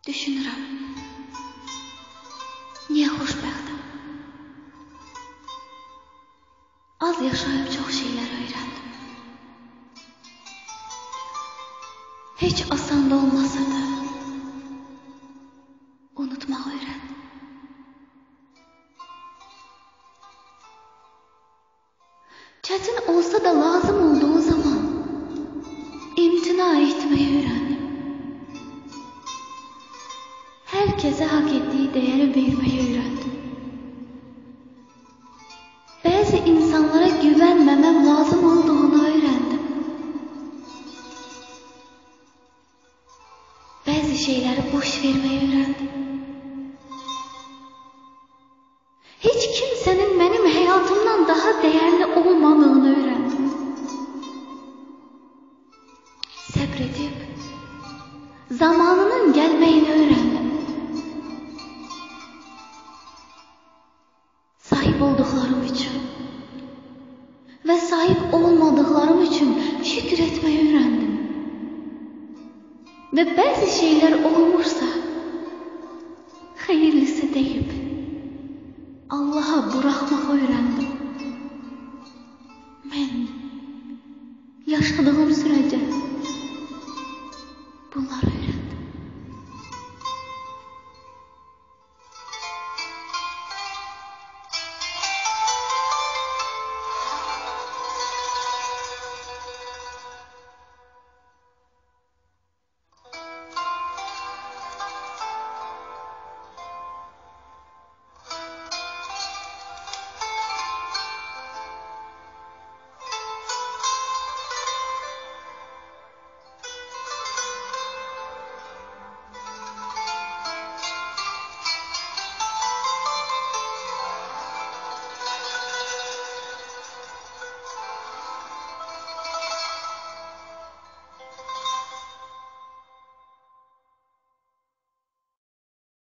Düşünürəm, niyə xoşbəxtəm? Az yaşayıb çox şeylər öyrəndim. Heç asan da olmasa da unutmaq öyrəndim. Çətin olsa da lazım olduğu zaman imtina etməyi öyrəndim. Hər kəsə haqq etdiyi dəyəri verməyi öyrəndim. Bəzi insanlara güvənməməm lazım olduğunu öyrəndim. Bəzi şeyləri boş verməyi öyrəndim. Heç kimsənin mənim həyatımdan daha dəyərli olmadığını öyrəndim. Səbr edib, zamanının gəlməyini öyrəndim. Sahib olduqlarım üçün və sahib olmadıqlarım üçün şükür etməyi öyrəndim. Və bəzi şeylər olmursa, xeyirlisi deyib, Allaha buraxmaq öyrəndim. Mən yaşadığım sürəcə